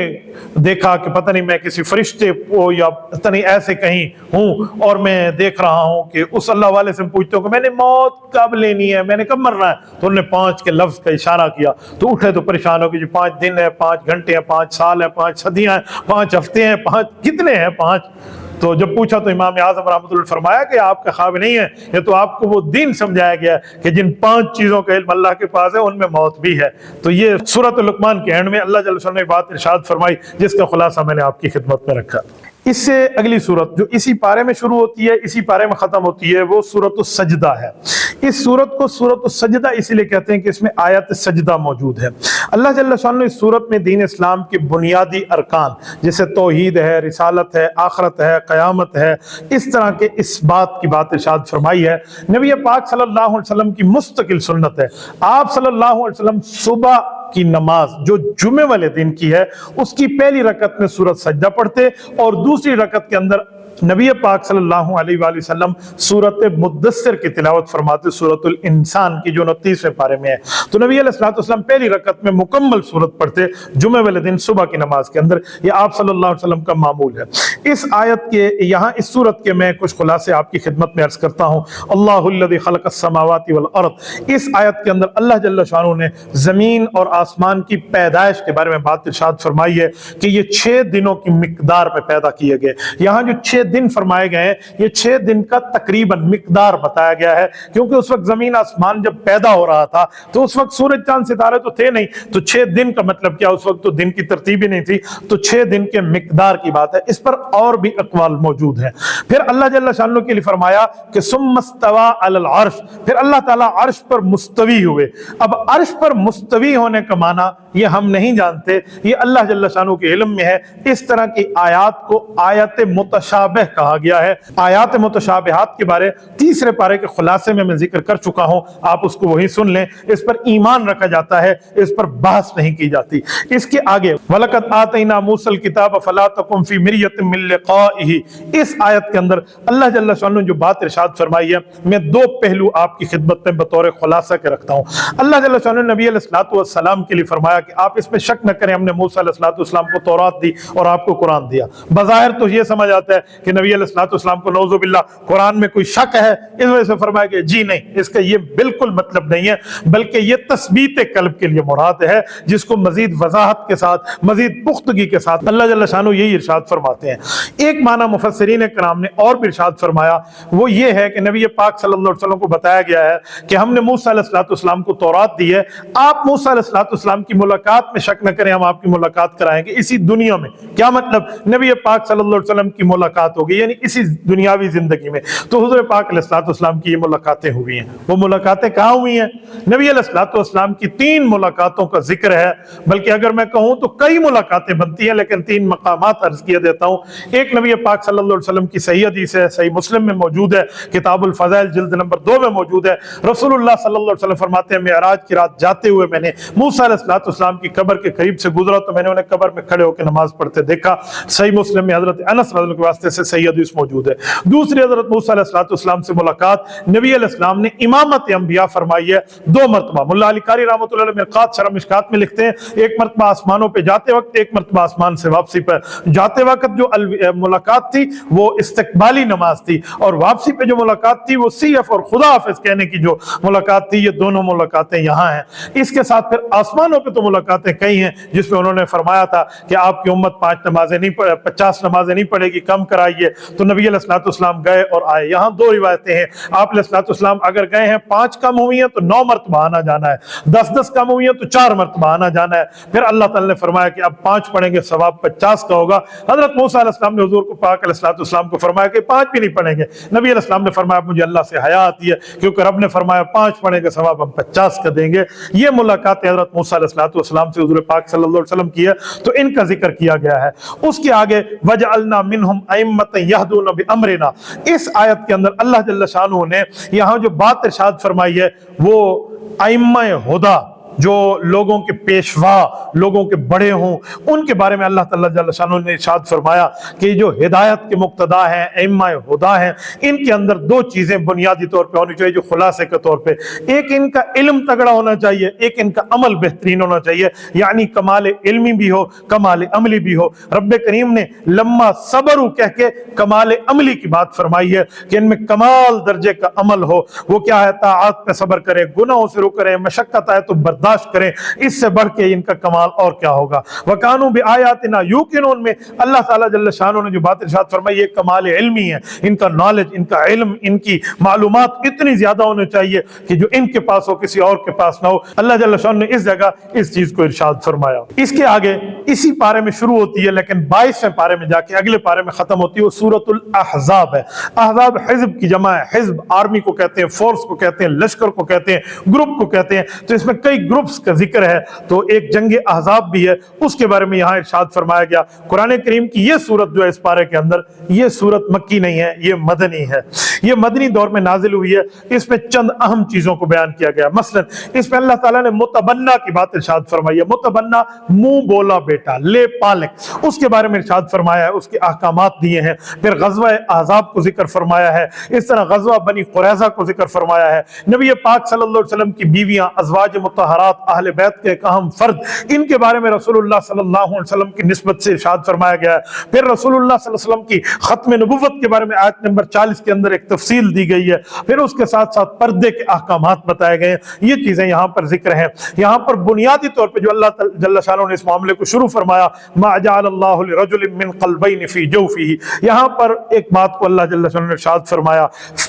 देखा कि पता नहीं मैं किसी फरिश्ते को या पता नहीं ऐसे कहीं हूं और मैं देख रहा हूं कि उस अल्लाह वाले से पूछते हो कि मैंने मौत कब लेनी है, मैंने कब मरना है, तो उन्होंने 5 के लफ्ज का इशारा किया। तो उठे तो परेशान हो गए, 5 दिन है, 5 घंटे हैं, 5 साल है, 5 सदियां हैं, 5 हफ्ते हैं, 5 कितने हैं 5। तो जब पूछा तो इमाम आज़म रहमतुल्लाह फरमाया कि आपका ख्वाब नहीं है, ये तो आपको वो दीन समझाया गया है कि जिन 5 चीजों का इल्म अल्लाह के पास है उनमें मौत भी है। तो ये सूरत लुक़मान के एंड में अल्लाह जल्ल शान ने बात इरशाद फरमाई जिसका खुलासा मैंने आपकी खिदमत में रखा। इससे अगली सूरत जो इसी पारे में शुरू होती है, इसी पारे में खत्म होती है, वो सूरत सजदा है। इस सूरत को सूरत सजदा इसलिए कहते हैं कि इसमें आयत सजदा मौजूद है। अल्लाह जल्ल शान ने इस सूरत में दीन इस्लाम के बुनियादी अरकान जैसे तौहीद है, रिसालत है, आखरत है, क़यामत है, इस तरह के इस बात की बात इरशाद फरमाई है। नबी पाक सल्लल्लाहु अलैहि वसल्लम की मुस्तकिल सुन्नत है। आप सल्लल्लाहु अलैहि वसल्लम सुबह की नमाज जो जुमे वाले दिन की है उसकी पहली रकत में सूरत सजदा पढ़ते और दूसरी रकत के अंदर नबी पाक सल्लल्लाहु अलैहि वसल्लम सूरत मुद्दस्सिर की तिलावत फरमाते, सूरतुल इंसान की जो 29वें पारे में है। तो नबी अलैहि वसल्लम पहली रकत में मुकम्मल सूरत पढ़ते जुमे वाले दिन सुबह की नमाज के अंदर। ये आप सल्लल्लाहु अलैहि वसल्लम का मामूल है। इस आयत के यहाँ इस सूरत के मैं कुछ खुलासे आपकी खिदमत में अर्ज करता हूँ। अल्लाहुल्लज़ी खलक़स समावाति वल अर्द, इस आयत के अंदर अल्लाह जल्ल शानहू ने जमीन और आसमान की पैदाइश के बारे में बात इरशाद फरमाई है कि ये 6 दिनों की मिकदार में पैदा किए गए। यहाँ जो 6 दिन फरमाए गए हैं, ये 6 दिन का तकरीबन मिकदार बताया गया है, क्योंकि उस वक्त जमीन आसमान जब पैदा हो रहा था तो उस वक्त सूरज चांद सितारे तो थे नहीं, तो 6 दिन का मतलब क्या, उस वक्त तो दिन की तरतीब ही नहीं थी, तो 6 दिन के मिकदार की बात है। इस पर और भी अक़वाल मौजूद हैं। फिर अल्लाह जल्ल शानहू के लिए फरमाया कि सुम्मस्तवा अलल अर्श, फिर अल्लाह ताला अर्श पर मुस्तवी हुए। अब अर्श पर मुस्तवी होने का माना ये हम नहीं जानते, ये अल्लाह जल्ल शानहू के इल्म में है। इस तरह की आयात को आयत मुतशाबह मुतशाबिह कहा गया है। आयात मुतशाबिहात के बारे तीसरे पारे के खुलासे में मैं जिक्र कर चुका हूं, आप उसको वही सुन लें। इस पर ईमान रखा जाता है, इस पर बहस नहीं की जाती। इसके आगे वलकद आतैना मूसल किताब फला तकुम फी मिर्यतिन मिन लिकाइही, इस आयत के अंदर अल्लाह जल्ल शाअनु ने जो बात इरशाद फरमाई है, मैं दो पहलू आपकी खिदमत में बतौर खुलासा के रखता हूं। अल्लाह जल्ल शाअनु ने नबी अलैहिस्सलातु वस्सलाम के लिए फरमाया कि आप इसमें शक न करें, हमने मूसा अलैहिस्सलातु वस्सलाम को तौरात दी और आपको कुरान दिया। बज़ाहिर तो ये समझ आता है कि नबी अलैहिस्सलातु वस्सलाम को नऊज़ु बिल्लाह कुरान में कोई शक है, इस वजह से फरमाया कि जी नहीं, इसका ये बिल्कुल मतलब नहीं है, बल्कि ये तस्बीत कल्ब के लिए मुराद है, जिसको मजीद वजाहत के साथ, मजीद पुख्तगी के साथ अल्लाह जल्ल शाअनु यही इरशाद फरमाते हैं। एक माना मुफस्सिरीन कराम ने और भी इरशाद फरमाया, वो ये है कि नबी पाक सल्लल्लाहु अलैहि वसल्लम को बताया गया है कि हमने मूसा अलैहिस्सलातु वस्सलाम को तौरात दी है, आप मूसा अलैहिस्सलातु वस्सलाम की मुलाकात में शक न करें, हम आपकी मुलाकात कराएंगे इसी दुनिया में। क्या मतलब? नबी पाक सल्लल्लाहु अलैहि वसल्लम की मुलाकात होगी, यानी इसी दुनियावी जिंदगी में। तो हुज़ूर पाक अलैहिस्सलातु वस्सलाम की ये मुलाकातें हुई हैं। वो मुलाकातें कहाँ हुई हैं? नबी अलैहिस्सलातु वस्सलाम की 3 मुलाकातों का जिक्र है, बल्कि अगर मैं कहूँ तो कई मुलाकातें बनती हैं, लेकिन 3 मकामात अर्ज किया देता हूँ। एक नबी पाक सल्लल्लाहु अलैहि वसल्लम की सही हदीस है, सही मुस्लिम में मौजूद है, किताबुल फज़ाइल जिल्द नंबर 2 में मौजूद है। रसूलुल्लाह सल्लल्लाहु अलैहि वसल्लम फरमाते हैं, मेराज की रात जाते हुए मैंने मूसा अलैहिस्सलातु वस्सलाम की कब्र के करीब से गुजरा तो मैंने उन्हें कब्र में खड़े होकर नमाज पढ़ते देखा। सही मुस्लिम में हजरत अनस रज़ियल्लाहु के वास्ते से सही हदीस मौजूद है। दूसरी हजरत मूसा अलैहिस्सलातु वस्सलाम से मुलाकात नबी अलैहिस्सलाम ने इमामत अंबिया फरमाई है 2 मरतबा। मुल्ला अली कारी रहमतुल्लाह अलैह मिरकात शरह मिशकात में लिखते हैं, एक मरतबा आसमानों पे जाते वक्त, एक मरतबा आसमान से वापसी पर। जाते वक्त जो मुलाकात थी वो इस्तकबाली नमाज थी, और वापसी पे जो मुलाकात थी वो सीएफ और खुदा हाफिज कहने की जो मुलाकात थी, ये दोनों मुलाकातें यहाँ हैं। इसके साथ फिर आसमानों पे तो मुलाकातें कई हैं, जिसमें उन्होंने फरमाया था कि आपकी उम्मत 5 नमाजें नहीं 50 नमाजें नहीं पढ़ेगी, कम कराइए। तो नबी अलैहिस्सलातु वस्सलाम गए और आए। यहाँ 2 रिवायतें हैं, आप अलैहिस्सलातु वस्सलाम अगर गए हैं 5 कम हुई हैं तो 9 मरतबा आना जाना है, 10 कम हुई हैं तो 4 मरतबा आना जाना है। फिर अल्लाह ताला ने फरमाया कि अब 5 पढ़ेंगे सवाब 50 का होगा। हजरत मूसा अलैहिस्सलाम ने हुजूर को पाक अलैहिस्सलातु वस्सलाम को फरमाया कि 5 भी नहीं पढ़ेंगे। नबी अलैहिस्सलाम ने फरमाया मुझे अल्लाह से हया आती है, क्योंकि रब ने फरमाया 5 पढ़ेंगे सवाब हम 50 का देंगे। ये मुलाकात हजरत मूसा अलैहिस्सलातु वस्सलाम से हुजूर पाक सल्लल्लाहु अलैहि वसल्लम की है, तो इनका जिक्र किया गया है। उसके आगे वजअलना मिनहुम अइम्मतन यहदूना बिअमरिना, इस आयत के अंदर अल्लाह जल्ल शाअनुहु ने यहाँ जो बात इरशाद फरमाई है वो अइम्मा हुदा, जो लोगों के पेशवा, लोगों के बड़े हों, उनके बारे में अल्लाह ताला जल्ल शाअनुहु ने इरशाद फरमाया कि जो हिदायत के मुक्तदा हैं, अइम्मा हुदा हैं, इनके अंदर 2 चीज़ें बुनियादी तौर पे होनी चाहिए, जो खुलासे के तौर पे। एक इनका इल्म तगड़ा होना चाहिए, एक इनका अमल बेहतरीन होना चाहिए, यानी कमाल इल्मी भी हो, कमाल अमली भी हो। रब्बे करीम ने लम्मा सबरू कह के कमाल अमली की बात फरमाई है कि इनमें कमाल दर्जे का अमल हो। वो क्या है? ताआत पे सब्र करें, गुनाहों से रुक करें, मशक्कत आए तो बर्दाश्त करें, इससे बढ़ के इनका कमाल और क्या होगा। वकानू बिआयातिना यूकिनून में अल्लाह ताला जल्ल शाअनुहु ने जो बात इरशाद फरमाई ये कमाल इल्मी है, इनका नॉलेज, इनका इल्म, इनकी मालूमात इतनी ज्यादा होनी चाहिए कि जो इनके पास हो किसी और के पास ना हो। अल्लाह जल्ल शाअनुहु ने इस जगह इस चीज को इरशाद फरमाया। इसके आगे इसी पारे में शुरू होती है, लेकिन 22वें पारे में जाके अगले पारे में खत्म होती है, वो सूरतुल अहज़ाब है। अहज़ाब हिज़्ब की जमा है, हिज़्ब आर्मी को कहते हैं, फोर्स को कहते हैं, लश्कर को कहते हैं, ग्रुप को कहते हैं। तो इसमें कई ग्रुप्स का जिक्र है, तो एक जंग अहज़ाब भी है, उसके बारे में यहाँ इरशाद फरमाया गया। कुरान करीम की ये सूरत जो है इस पारे के अंदर, ये सूरत मक्की नहीं है, ये मदनी है। ये मदनी दौर में नाजिल हुई है। इसमें चंद अहम चीजों को बयान किया गया। मसलन इसमें अल्लाह ताला ने मुतबन्ना की बात इरशाद फरमाई है। मुतबन्ना मुंह बोला बेटा, ले पालक, उसके बारे में इरशाद फरमाया है, उसके अहकामात दिए हैं। फिर गज़वा अहज़ाब को जिक्र फरमाया है, इस तरह गज़वा बनी कुरैज़ा को जिक्र फरमाया है। नबी पाक सल्लल्लाहु अलैहि वसल्लम की बीवियां, अज़वाज मुतहरात, अहले बैत के एक अहम फर्द, इनके बारे में रसूलुल्लाह सल्लल्लाहु अलैहि वसल्लम की निस्बत से इरशाद फरमाया गया है। फिर रसूलुल्लाह सल्लल्लाहु अलैहि वसल्लम की खत्म नबुव्वत के बारे में आयत नंबर 40 के अंदर एक तफसील दी गई है। फिर उसके साथ साथ पर्दे के अहकामात बताए गए हैं। ये चीजें यहाँ पर जिक्र हैं। यहाँ पर बुनियादी तौर पर जो अल्लाह जल्ल शाअनुहु ने इस मामले को शुरू फरमाया, मा जअलल्लाहु लिरजुलिन मिन क़ल्बैनि फ़ी जौफ़िही, यहाँ पर एक बात को अल्लाह जल्ल शाअनुहु ने इरशाद फरमाया।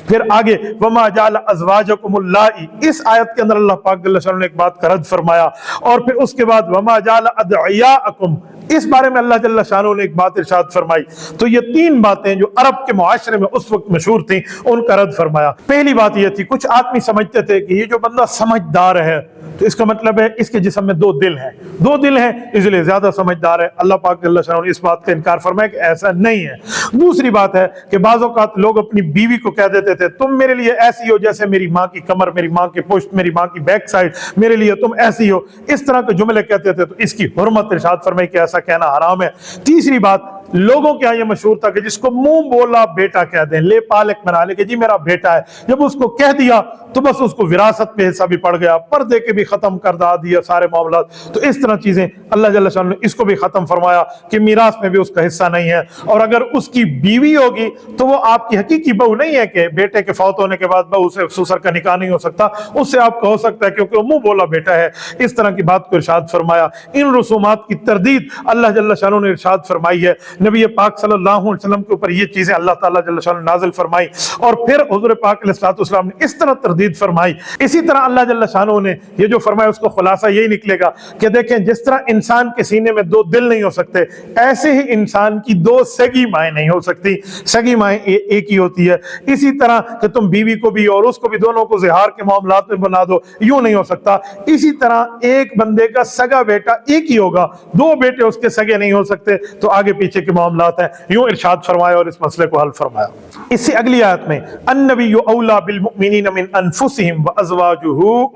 फिर आगे वमा जअल अज़वाजकुमुल्लाई, इस आयत के अंदर अल्लाह पाक जल्ल शाअनुहु ने एक बात का रद्द फरमाया। और फिर उसके बाद वमा जअल अदइयाअकुम, इस बारे में अल्लाह जल्ल शाअनुहुु ने एक बात इरशाद फरमाई। तो ये 3 बातें जो अरब के मुआशरे में उस वक्त मशहूर थी, उनका रद्द फरमाया। पहली बात ये थी, कुछ आदमी समझते थे कि ये जो बंदा समझदार है تو اس کا مطلب ہے اس کے جسم میں دو دل ہیں، دو دل ہیں اس لیے زیادہ سمجھدار ہے۔ اللہ پاک جل شانہ نے اس بات کا انکار فرمایا کہ ایسا نہیں ہے۔ دوسری بات ہے کہ بعض اوقات لوگ اپنی بیوی کو کہہ دیتے تھے تم میرے لیے ایسی ہو جیسے میری ماں کی کمر، میری ماں کی پشت، میری ماں کی بیک سائڈ، میرے لیے تم ایسی ہو، اس طرح کے جملے کہتے تھے، تو اس کی حرمت ارشاد فرمائی کہ ایسا کہنا حرام ہے۔ تیسری بات، لوگوں کے یہاں یہ مشہور تھا کہ جس کو منہ بولا بیٹا کہہ دیں، لے پالک بنا لے کہ جی میرا بیٹا ہے، جب اس کو کہہ دیا تو بس اس کو وراثت پہ حصہ بھی پڑ گیا، پردے کے بھی ختم کر دیا سارے معاملات۔ تو اس طرح چیزیں اللہ جل شانہ نے اس کو بھی ختم فرمایا کہ میراث میں بھی اس کا حصہ نہیں ہے۔ اور اگر اس کی بیوی ہوگی تو وہ آپ کی حقیقی بہو نہیں ہے کہ بیٹے کے فوت ہونے کے بعد بہو سے سسر کا نکاح نہیں ہو سکتا، اس سے آپ کا ہو سکتا ہے کیونکہ وہ منہ بولا بیٹا ہے۔ اس طرح کی بات کو ارشاد فرمایا۔ ان رسومات کی تردید اللہ جل شانہ نے ارشاد فرمائی ہے، نبی پاک صلی اللہ علیہ وسلم کے اوپر یہ چیزیں اللہ تعالیٰ جل شانہ نازل فرمائی، اور پھر حضور پاک علیہ السلام نے اس طرح تردید فرمائی۔ اسی طرح اللہ جل شانہ نے یہ جو فرمایا اس کو خلاصہ یہی نکلے گا کہ دیکھیں جس طرح انسان کے سینے میں دو دل نہیں ہو سکتے، ایسے ہی انسان کی دو سگی مائیں نہیں ہو سکتی، سگی مائیں ایک ہی ہوتی ہے۔ اسی طرح کہ تم بیوی کو بھی اور اس کو بھی دونوں کو زہار کے معاملات میں بنا دو، یوں نہیں ہو سکتا۔ اسی طرح ایک بندے کا سگا بیٹا ایک ہی ہوگا، دو بیٹے اس کے سگے نہیں ہو سکتے، تو آگے پیچھے کے معاملات ہیں۔ یوں ارشاد فرمایا اور اس مسئلے کو حل فرمایا۔ اس سے اگلی آیت میں النبی اولی بالمؤمنین من انفسہم وازواجہ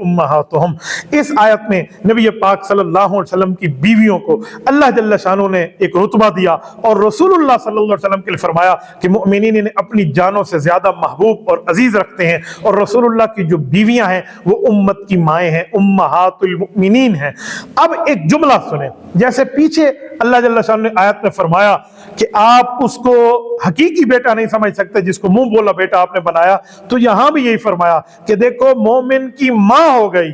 امہاتہم، اس آیت میں نبی پاک صلی اللہ علیہ وسلم کی بیویوں کو اللہ جل شانہ نے ایک رتبہ دیا، اور رسول اللہ صلی اللہ علیہ وسلم کے لیے فرمایا کہ مؤمنین نے اپنی جانوں سے زیادہ محبوب اور عزیز رکھتے ہیں، اور رسول اللہ کی جو بیویاں ہیں وہ امت کی مائیں ہیں، امہات المؤمنین ہیں۔ اب ایک جملہ سنیں، جیسے پیچھے اللہ جل شانہ نے آیت میں فرمایا کہ آپ اس کو حقیقی بیٹا نہیں سمجھ سکتے جس کو منہ بولا بیٹا آپ نے بنایا، تو یہاں بھی یہی فرمایا کہ دیکھو مومن کی ماں ہو گئی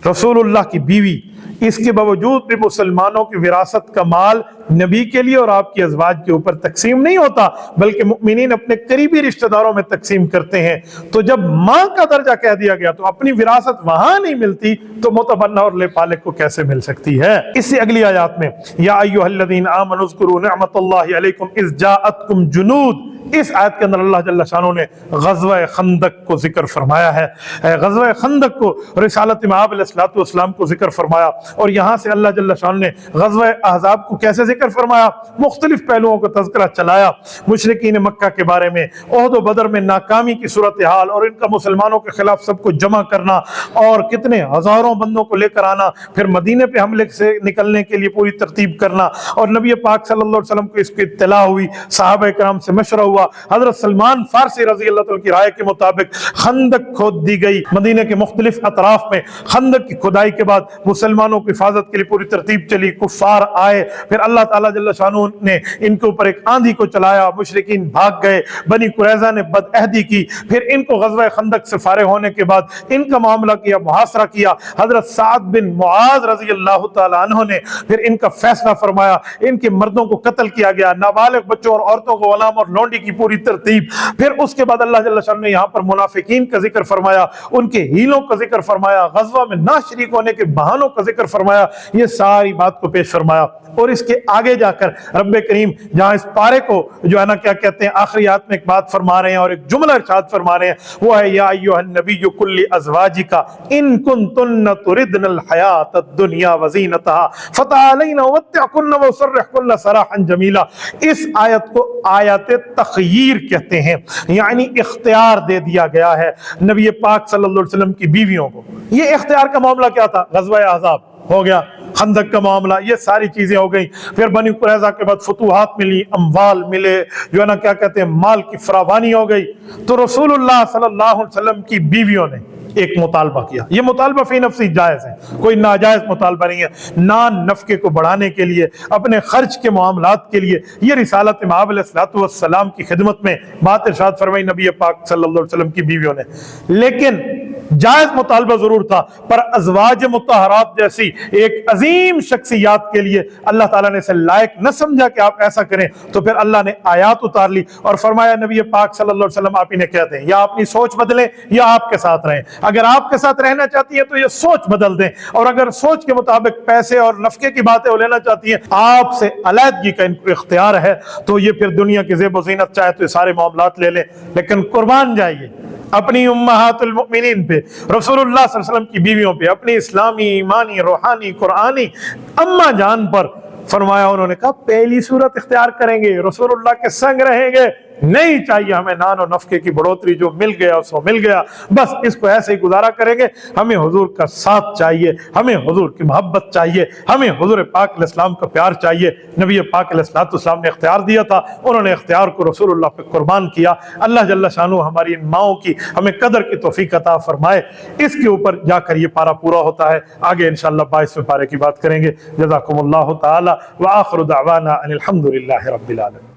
رسول اللہ کی بیوی، اس کے باوجود بھی مسلمانوں کی وراثت کا مال نبی کے لیے اور آپ کی ازواج کے اوپر تقسیم نہیں ہوتا، بلکہ مؤمنین اپنے قریبی رشتہ داروں میں تقسیم کرتے ہیں۔ تو جب ماں کا درجہ کہہ دیا گیا تو اپنی وراثت وہاں نہیں ملتی، تو متبنہ اور لے پالک کو کیسے مل سکتی ہے؟ اس سے اگلی آیات میں یا ایھا الذین آمنوا اذکروا نعمت اللہ علیکم اذ جاءتکم جنود، اس آیت کے اندر اللہ جل شانہ نے غزوہ خندق کو ذکر فرمایا ہے۔ غزوہ خندق کو رسالت مآب علیہ السلام کو ذکر فرمایا، اور یہاں سے اللہ جل شانہ نے غزوہ احزاب کو کیسے ذکر فرمایا، مختلف پہلوؤں کو تذکرہ چلایا، مشرکین مکہ کے بارے میں، احد و بدر میں ناکامی کی صورتحال اور ان کا مسلمانوں کے خلاف سب کو جمع کرنا، اور کتنے ہزاروں بندوں کو لے کر آنا، پھر مدینے پہ حملے سے نکلنے کے لیے پوری ترتیب کرنا، اور نبی پاک صلی اللہ علیہ وسلم کو اس کی اطلاع ہوئی، صحابہ کرام سے مشورہ ہوا، حضرت سلمان فارسی رضی اللہ عنہ کی رائے کے مطابق خندق کھود دی گئی، مدینے کے مختلف اطراف میں خندق کی کھدائی کے بعد مسلمانوں کی حفاظت کے لیے پوری ترتیب چلی، کفار آئے، پھر اللہ تعالیٰ جل شانہ نے ان کے اوپر ایک آندھی کو چلایا، مشرکین بھاگ گئے، بنی قریظہ نے بد عہدی کی، پھر ان کو غزوہ خندق سے فارغ ہونے کے بعد ان کا معاملہ کیا، محاصرہ کیا، حضرت سعد بن معاذ رضی اللہ تعالیٰ عنہ نے پھر ان کا فیصلہ فرمایا، ان کے مردوں کو قتل کیا گیا، نابالغ بچوں اور عورتوں کو غلام اور لونڈی کی پوری ترتیب۔ پھر اس کے بعد اللہ جل شانہ نے یہاں پر منافقین کا ذکر فرمایا، ان کے ہیلوں کا ذکر فرمایا، غزوہ میں نہ شریک ہونے کے بہانوں کا ذکر فرمایا، یہ ساری بات کو پیش فرمایا۔ اور اس کے آگے جا کر رب کریم جہاں اس پارے کو جو ہے نا کیا کہتے ہیں آخری آیت میں ایک بات فرما رہے ہیں اور ایک جملہ ارشاد فرما رہے ہیں، وہ ہے یا ایھا النبی کل ازواجک ان کنتن تردن الحیات الدنیا وزینتها فتعالین امتعکن واسرحکن سراحا جمیلا۔ اس آیت کو آیت تخییر کہتے ہیں، یعنی اختیار دے دیا گیا ہے نبی پاک صلی اللہ علیہ وسلم کی بیویوں کو۔ یہ اختیار کا معاملہ کیا تھا؟ غزوہ احزاب ہو گیا، خندق کا معاملہ، یہ ساری چیزیں ہو گئیں، پھر بنی قریظہ کے بعد فتوحات ملی، اموال ملے، جو ہے نا کیا کہتے ہیں مال کی فراوانی ہو گئی، تو رسول اللہ صلی اللہ علیہ وسلم کی بیویوں نے ایک مطالبہ کیا۔ یہ مطالبہ فی نفسی جائز ہے، کوئی ناجائز مطالبہ نہیں ہے، نان نفقے کو بڑھانے کے لیے، اپنے خرچ کے معاملات کے لیے، یہ رسالت مآب علیہ السلام کی خدمت میں بات ارشاد فرمائی نبی پاک صلی اللہ علیہ وسلم کی بیویوں نے۔ لیکن جائز مطالبہ ضرور تھا، پر ازواج مطہرات جیسی ایک عظیم شخصیات کے لیے اللہ تعالیٰ نے اسے لائق نہ سمجھا کہ آپ ایسا کریں، تو پھر اللہ نے آیات اتار لی اور فرمایا نبی پاک صلی اللہ علیہ وسلم آپ انہیں کہتے ہیں یا اپنی سوچ بدلیں یا آپ کے ساتھ رہیں، اگر آپ کے ساتھ رہنا چاہتی ہیں تو یہ سوچ بدل دیں، اور اگر سوچ کے مطابق پیسے اور نفقے کی باتیں وہ لینا چاہتی ہیں، آپ سے علیحدگی کا ان کو اختیار ہے، تو یہ پھر دنیا کی زیب و زینت چاہے تو یہ سارے معاملات لے لیں، لیکن قربان جائیے اپنی امہات المؤمنین پہ، رسول اللہ صلی اللہ علیہ وسلم کی بیویوں پہ، اپنی اسلامی ایمانی روحانی قرآنی اماں جان پر فرمایا، انہوں نے کہا پہلی صورت اختیار کریں گے، رسول اللہ کے سنگ رہیں گے، نہیں چاہیے ہمیں نان و نفقے کی بڑھوتری، جو مل گیا سو مل گیا، بس اس کو ایسے ہی گزارا کریں گے، ہمیں حضور کا ساتھ چاہیے، ہمیں حضور کی محبت چاہیے، ہمیں حضور پاک علیہ السلام کا پیار چاہیے۔ نبی پاک علیہ السلام نے اختیار دیا تھا، انہوں نے اختیار کو رسول اللہ پہ قربان کیا۔ اللہ جل شانہ ہماری ان ماؤں کی ہمیں قدر کی توفیق عطا فرمائے۔ اس کے اوپر جا کر یہ پارہ پورا ہوتا ہے، آگے انشاءاللہ 22ویں پارے کی بات کریں گے۔ جزاکم اللہ تعالی وآخر دعوانا ان الحمد للہ رب العالمین۔